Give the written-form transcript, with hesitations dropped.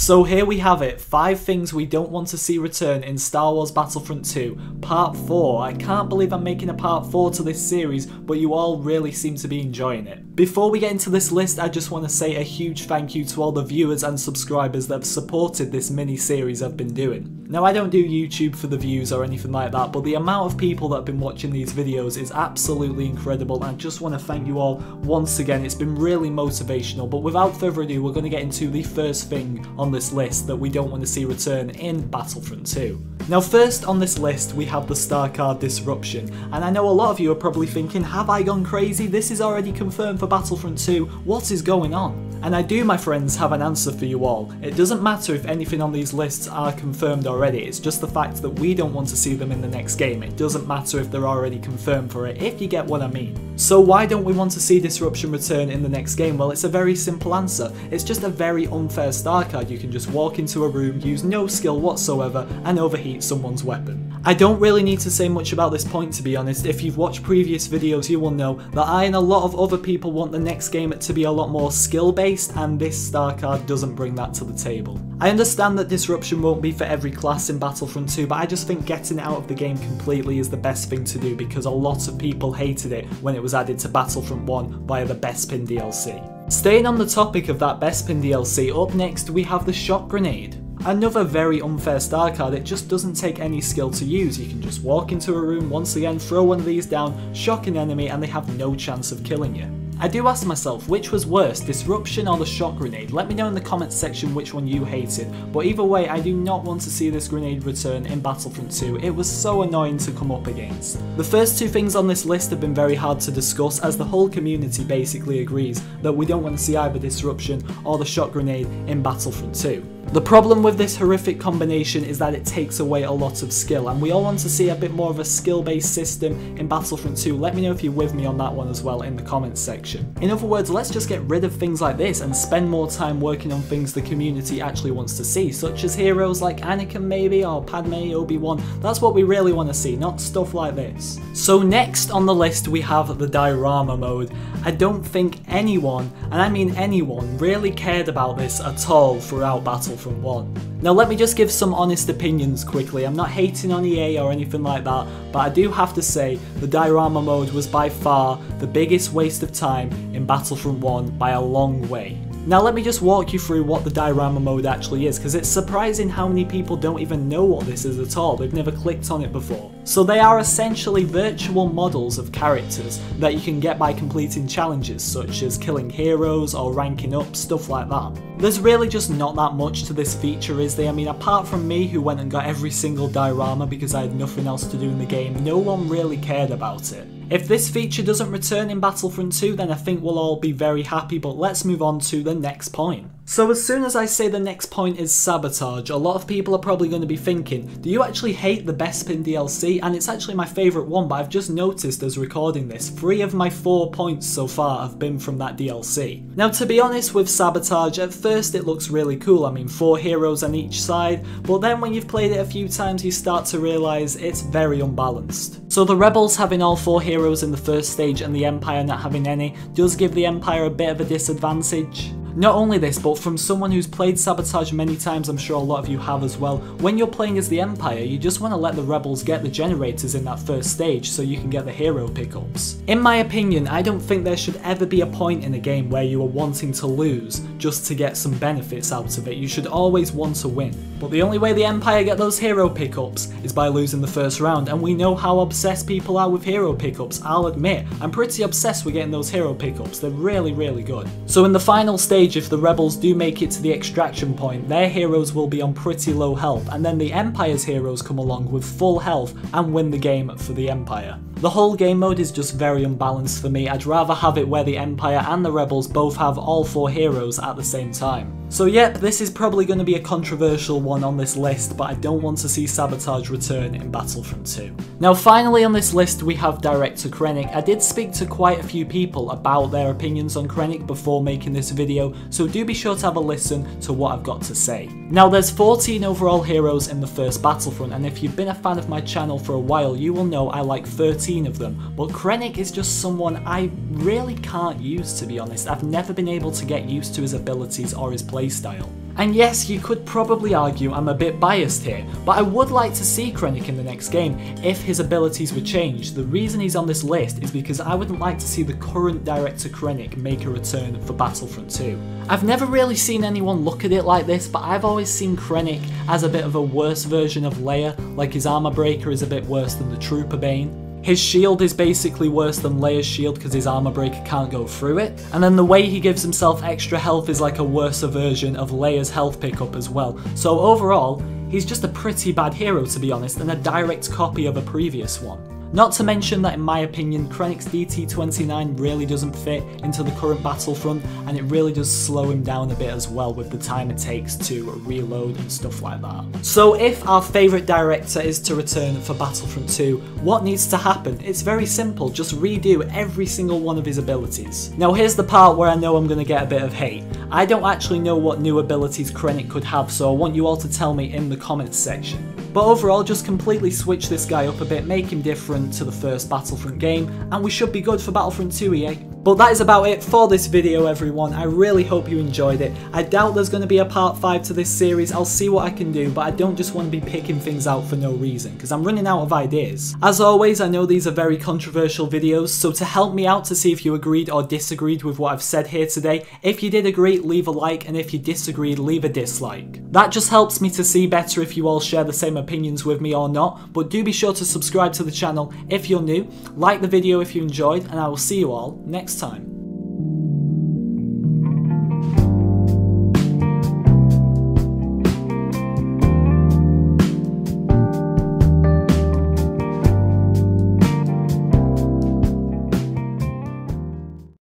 So here we have it, 5 things we don't want to see return in Star Wars Battlefront 2, Part 4. I can't believe I'm making a Part 4 to this series, but you all really seem to be enjoying it. Before we get into this list, I just want to say a huge thank you to all the viewers and subscribers that have supported this mini-series I've been doing. Now, I don't do YouTube for the views or anything like that, but the amount of people that have been watching these videos is absolutely incredible, and I just want to thank you all once again. It's been really motivational, but without further ado, we're going to get into the first thing on this list that we don't want to see return in Battlefront 2. Now, first on this list, we have the Star Card Disruption, and I know a lot of you are probably thinking, have I gone crazy? This is already confirmed for Battlefront 2, what is going on? And I do, my friends, have an answer for you all. It doesn't matter if anything on these lists are confirmed already, it's just the fact that we don't want to see them in the next game. It doesn't matter if they're already confirmed for it, if you get what I mean. So why don't we want to see Disruption return in the next game? Well, it's a very simple answer. It's just a very unfair star card. You can just walk into a room, use no skill whatsoever, and overheat someone's weapon. I don't really need to say much about this point, to be honest. If you've watched previous videos, you will know that I and a lot of other people want the next game to be a lot more skill-based, and this star card doesn't bring that to the table. I understand that Disruption won't be for every class in Battlefront 2, but I just think getting it out of the game completely is the best thing to do, because a lot of people hated it when it was added to Battlefront 1 via the Bespin DLC. Staying on the topic of that Bespin DLC, up next we have the Shock Grenade. Another very unfair star card. It just doesn't take any skill to use. You can just walk into a room, once again throw one of these down, shock an enemy, and they have no chance of killing you. I do ask myself, which was worse, Disruption or the Shock Grenade? Let me know in the comments section which one you hated, but either way, I do not want to see this grenade return in Battlefront 2, it was so annoying to come up against. The first 2 things on this list have been very hard to discuss, as the whole community basically agrees that we don't want to see either Disruption or the Shock Grenade in Battlefront 2. The problem with this horrific combination is that it takes away a lot of skill, and we all want to see a bit more of a skill-based system in Battlefront 2. Let me know if you're with me on that one as well in the comments section. In other words, let's just get rid of things like this and spend more time working on things the community actually wants to see, such as heroes like Anakin maybe, or Padme, Obi-Wan. That's what we really want to see, not stuff like this. So next on the list we have the diorama mode. I don't think anyone, and I mean anyone, really cared about this at all throughout Battlefront 1. Now let me just give some honest opinions quickly. I'm not hating on EA or anything like that, but I do have to say the diorama mode was by far the biggest waste of time in Battlefront 1 by a long way. Now let me just walk you through what the diorama mode actually is, because it's surprising how many people don't even know what this is at all. They've never clicked on it before. So they are essentially virtual models of characters that you can get by completing challenges, such as killing heroes or ranking up, stuff like that. There's really just not that much to this feature, is there? I mean, apart from me who went and got every single diorama because I had nothing else to do in the game, no one really cared about it. If this feature doesn't return in Battlefront 2, then I think we'll all be very happy, but let's move on to the next point. So as soon as I say the next point is sabotage, a lot of people are probably going to be thinking, do you actually hate the Bespin DLC? And it's actually my favourite one, but I've just noticed as recording this, 3 of my 4 points so far have been from that DLC. Now to be honest with sabotage, at first it looks really cool. I mean, 4 heroes on each side, but then when you've played it a few times you start to realise it's very unbalanced. So the Rebels having all 4 heroes in the first stage and the Empire not having any does give the Empire a bit of a disadvantage. Not only this, but from someone who's played Sabotage many times, I'm sure a lot of you have as well, when you're playing as the Empire, you just want to let the Rebels get the generators in that first stage so you can get the hero pickups. In my opinion, I don't think there should ever be a point in a game where you are wanting to lose just to get some benefits out of it. You should always want to win. But the only way the Empire get those hero pickups is by losing the first round, and we know how obsessed people are with hero pickups. I'll admit, I'm pretty obsessed with getting those hero pickups. They're really, really good. So in the final stage, if the Rebels do make it to the extraction point, their heroes will be on pretty low health, and then the Empire's heroes come along with full health and win the game for the Empire. The whole game mode is just very unbalanced for me. I'd rather have it where the Empire and the Rebels both have all 4 heroes at the same time. So yep, this is probably going to be a controversial one on this list, but I don't want to see Sabotage return in Battlefront 2. Now finally on this list we have Director Krennic. I did speak to quite a few people about their opinions on Krennic before making this video, so do be sure to have a listen to what I've got to say. Now there's 14 overall heroes in the first Battlefront, and if you've been a fan of my channel for a while you will know I like 13 of them, but Krennic is just someone I really can't use, to be honest. I've never been able to get used to his abilities or his playstyle. And yes, you could probably argue I'm a bit biased here, but I would like to see Krennic in the next game if his abilities were changed. The reason he's on this list is because I wouldn't like to see the current director Krennic make a return for Battlefront 2. I've never really seen anyone look at it like this, but I've always seen Krennic as a bit of a worse version of Leia, like his armor breaker is a bit worse than the Trooper Bane. His shield is basically worse than Leia's shield because his armor breaker can't go through it. And then the way he gives himself extra health is like a worse version of Leia's health pickup as well. So overall, he's just a pretty bad hero to be honest, and a direct copy of a previous one. Not to mention that in my opinion, Krennic's DT-29 really doesn't fit into the current Battlefront, and it really does slow him down a bit as well with the time it takes to reload and stuff like that. So if our favourite director is to return for Battlefront 2, what needs to happen? It's very simple, just redo every single one of his abilities. Now here's the part where I know I'm going to get a bit of hate. I don't actually know what new abilities Krennic could have, so I want you all to tell me in the comments section. But overall, just completely switch this guy up a bit, make him different to the first Battlefront game, and we should be good for Battlefront 2, EA. But that is about it for this video, everyone. I really hope you enjoyed it. I doubt there's going to be a part 5 to this series. I'll see what I can do, but I don't just want to be picking things out for no reason, because I'm running out of ideas. As always, I know these are very controversial videos, so to help me out to see if you agreed or disagreed with what I've said here today, if you did agree, leave a like, and if you disagreed, leave a dislike. That just helps me to see better if you all share the same opinions with me or not, but do be sure to subscribe to the channel if you're new, like the video if you enjoyed, and I will see you all next time.